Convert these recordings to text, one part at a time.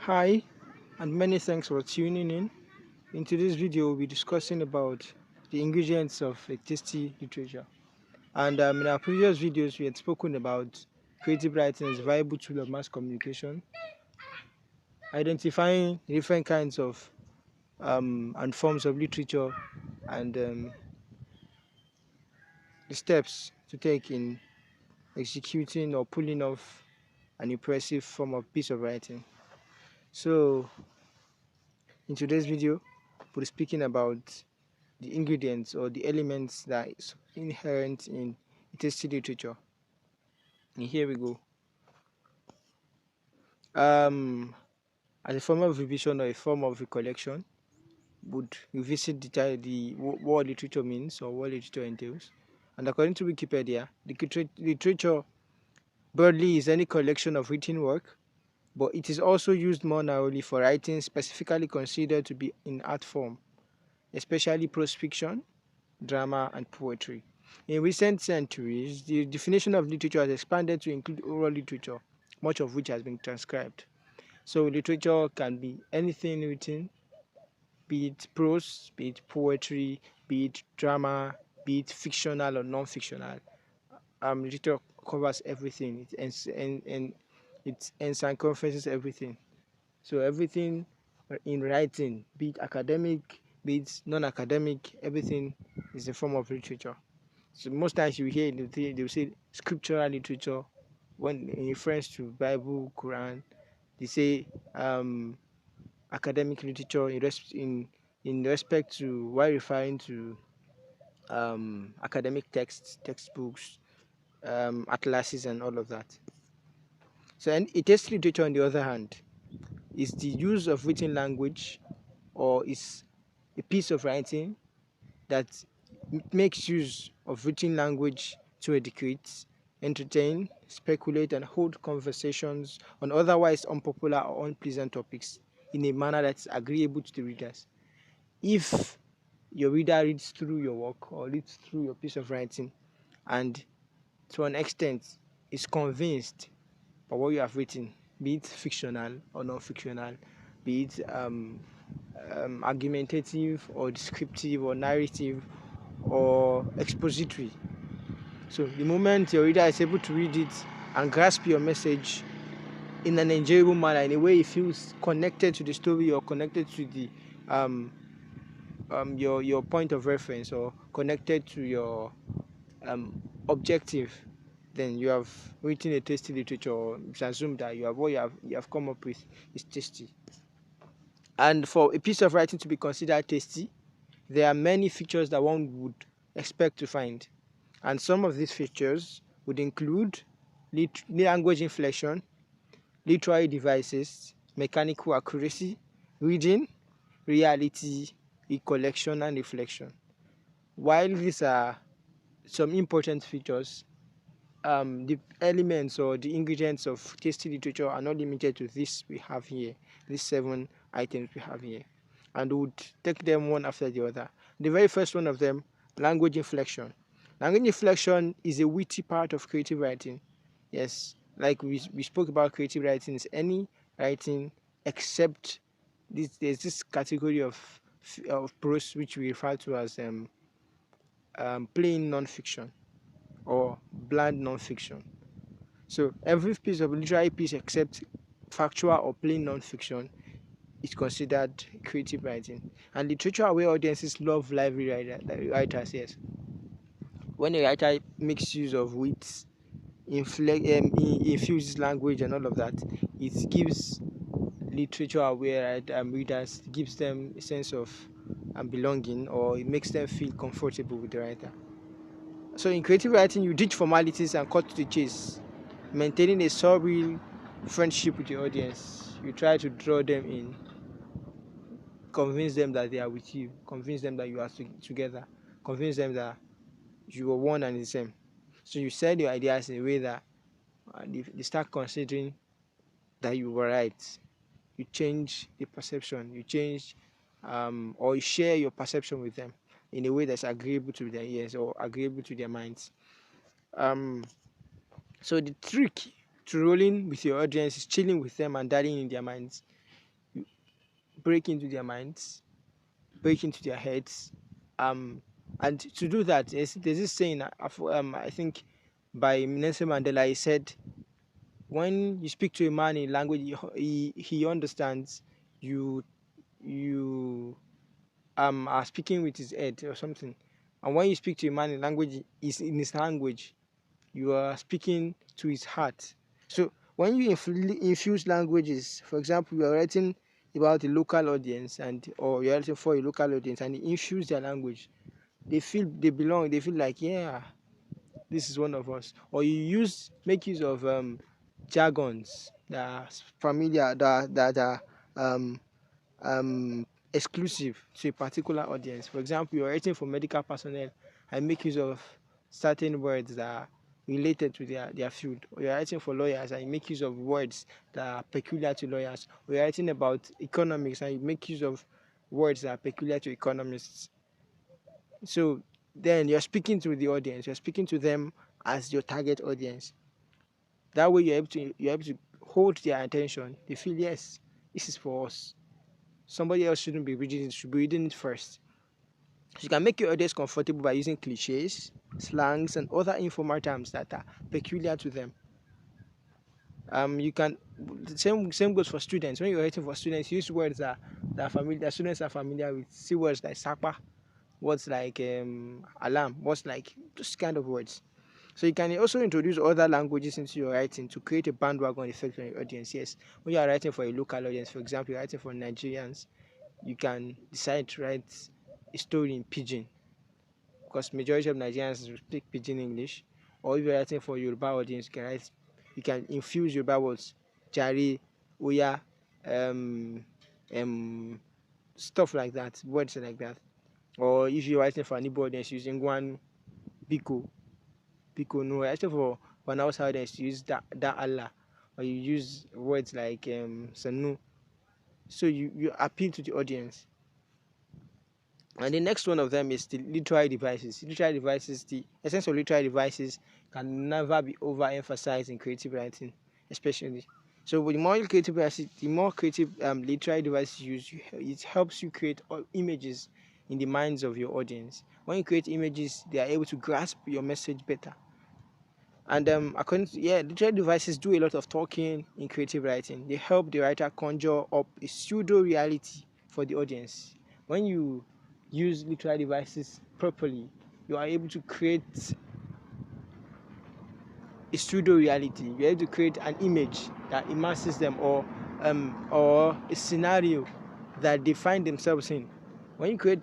Hi, and many thanks for tuning in. In today's video, we'll be discussing about the ingredients of a tasty literature. And in our previous videos, we had spoken about creative writing as a viable tool of mass communication, identifying different kinds of and forms of literature, and the steps to take in executing or pulling off an impressive form of piece of writing. So, in today's video, we'll be speaking about the ingredients or the elements that is inherent in tasty literature. And here we go. As a form of revision or a form of recollection, would revisit what literature means or what literature entails. And according to Wikipedia, literature broadly is any collection of written work, but it is also used more narrowly for writing specifically considered to be in art form, especially prose fiction, drama, and poetry. In recent centuries, the definition of literature has expanded to include oral literature, much of which has been transcribed. So, literature can be anything written, be it prose, be it poetry, be it drama, be it fictional or non fictional. Literature covers everything, it ends and conferences everything. So, everything in writing, be it academic, be it non academic, everything is a form of literature. So most times you hear they will say scriptural literature when in reference to Bible, Quran. They say academic literature in respect to while referring to academic textbooks, atlases, and all of that. So and a text literature, on the other hand, is the use of written language or is a piece of writing that makes use of written language to educate, entertain, speculate, and hold conversations on otherwise unpopular or unpleasant topics in a manner that's agreeable to the readers. If your reader reads through your work or reads through your piece of writing and to an extent is convinced by what you have written, be it fictional or non-fictional, be it argumentative or descriptive or narrative or expository. So the moment your reader is able to read it and grasp your message in an enjoyable manner, in a way he feels connected to the story or connected to the your point of reference or connected to your objective, then you have written a tasty literature, or it's assumed that what you have come up with is tasty. And for a piece of writing to be considered tasty, there are many features that one would expect to find. And some of these features would include language inflection, literary devices, mechanical accuracy, reading, reality, recollection, and reflection. While these are some important features, the elements or the ingredients of tasty literature are not limited to this we have here, these 7 items we have here. And we would take them one after the other. The very first one of them, language inflection. Language inflection is a witty part of creative writing. Yes, like we spoke about creative writing is any writing except there's this category of prose which we refer to as plain non-fiction or bland non-fiction. So every piece of literary piece except factual or plain non-fiction is considered creative writing. And literature-aware audiences love lively writers, yes. When a writer makes use of wit, infuses language and all of that, it gives literature-aware readers, gives them a sense of belonging, or it makes them feel comfortable with the writer. So in creative writing, you ditch formalities and cut to the chase, maintaining a surreal friendship with the audience. You try to draw them in, convince them that they are with you, convince them that you are together, convince them that you are one and the same. So you said your ideas in a way that they start considering that you were right. You change the perception, you change or you share your perception with them in a way that's agreeable to their ears or agreeable to their minds. So the trick to rolling with your audience is chilling with them and dialing in their minds. break into their minds, break into their heads. And to do that, there's this saying, I think by Nelson Mandela. He said, when you speak to a man in language he understands, you you are speaking with his head or something. And when you speak to a man in language is in his language, you are speaking to his heart. So when you infuse languages, for example, you are writing about a local audience, and or you're writing for a local audience, and you infuse their language, they feel they belong. They feel like, yeah, this is one of us. Or you make use of jargons that are familiar, that are um, exclusive to a particular audience. For example, you're writing for medical personnel and make use of certain words that are related to their field. Or you're writing for lawyers and you make use of words that are peculiar to lawyers. Or you're writing about economics and you make use of words that are peculiar to economists. So then you're speaking to the audience, you're speaking to them as your target audience. That way you're able to hold their attention. They feel, yes, this is for us. Somebody else shouldn't be reading it, should be reading it first. So you can make your audience comfortable by using cliches, slangs, and other informal terms that are peculiar to them. You can the same goes for students. When you're writing for students, use words that are familiar, that students are familiar with. See words like sapa, words like alarm, words like those kind of words. So you can also introduce other languages into your writing to create a bandwagon effect on your audience. Yes, when you are writing for a local audience, for example, you're writing for Nigerians, you can decide to write a story in pidgin, because majority of Nigerians speak pidgin English. Or if you're writing for Yoruba audience, you can infuse Yoruba words, jare, oya, um, um, stuff like that, words like that. Or if you're writing for an Igbo audience, using one biko, no. Writing for an Hausa audience, you use that Allah, or you use words like sanu. So you appeal to the audience. And the next one of them is the literary devices. Literary devices, the essence of literary devices can never be overemphasized in creative writing, especially. So with the more creative literary devices you use, it helps you create images in the minds of your audience. When you create images, they are able to grasp your message better. And according to, literary devices do a lot of talking in creative writing. They help the writer conjure up a pseudo reality for the audience. When you use literary devices properly, you are able to create a pseudo reality. You're able to create an image that immerses them, or a scenario that they find themselves in. When you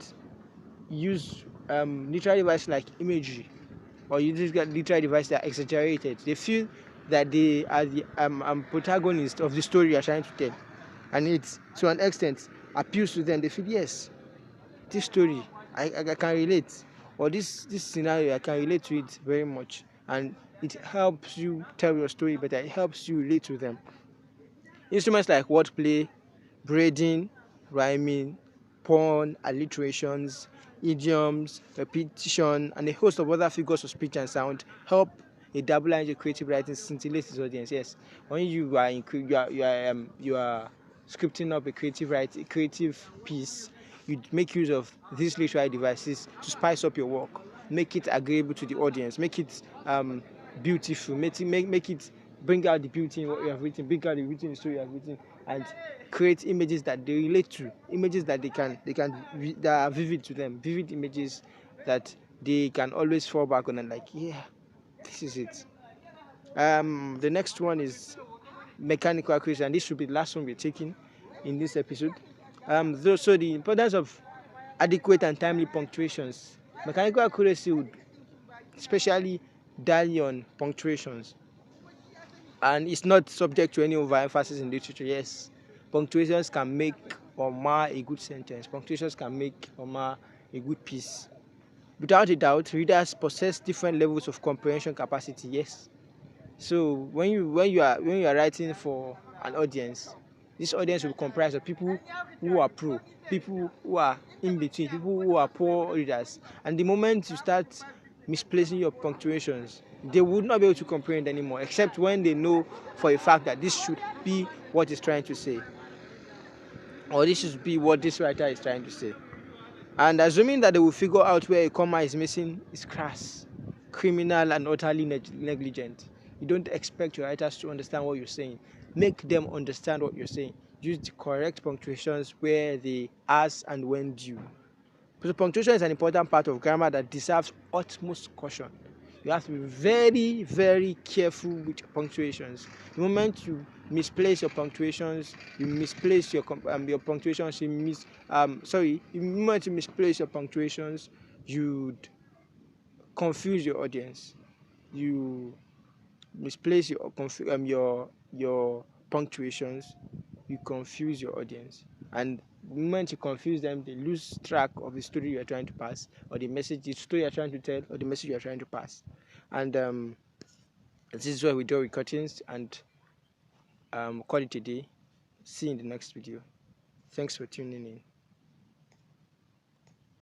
use literary devices like imagery, or you just get literary devices that are exaggerated, they feel that they are the protagonist of the story you're trying to tell, and it to an extent appeals to them. They feel, yes, this story I can relate, or this scenario I can relate to it very much, and it helps you tell your story better. It helps you relate to them. Instruments like wordplay, braiding, rhyming, pun, alliterations, idioms, repetition, and a host of other figures of speech and sound help a dabbler in creative writing scintillate his audience. Yes, when you are scripting up a creative piece, you make use of these literary devices to spice up your work, make it agreeable to the audience, make it beautiful, make it bring out the beauty in what you have written, bring out the beauty in the story you have written, and create images that they relate to, images that that are vivid to them, vivid images that they can always fall back on and like, yeah, this is it. The next one is mechanical accuracy, and this should be the last one we're taking in this episode. So the importance of adequate and timely punctuations. Mechanical accuracy would especially dial on punctuations, and it's not subject to any overemphasis in literature. Yes, punctuations can make or mar a good sentence. Punctuations can make or mar a good piece. Without a doubt, readers possess different levels of comprehension capacity. Yes. So when you are writing for an audience, this audience will comprise of people who are pro, people who are in between, people who are poor readers. And the moment you start misplacing your punctuations, they would not be able to comprehend anymore, except when they know for a fact that this should be what it's trying to say. or this should be what this writer is trying to say. And assuming that they will figure out where a comma is missing is crass, criminal, and utterly negligent. You don't expect your writers to understand what you're saying. Make them understand what you're saying. Use the correct punctuations where the as and when due. So punctuation is an important part of grammar that deserves utmost caution. You have to be very, very careful with your punctuations. The moment you misplace your punctuations, you misplace your punctuations. The moment you misplace your punctuations, you'd confuse your audience. You misplace your punctuations, you confuse your audience, and the moment you confuse them, they lose track of the story you are trying to pass, or the story you are trying to tell, or the message you are trying to pass. And this is where we draw curtains and call it a day. See you in the next video. Thanks for tuning in.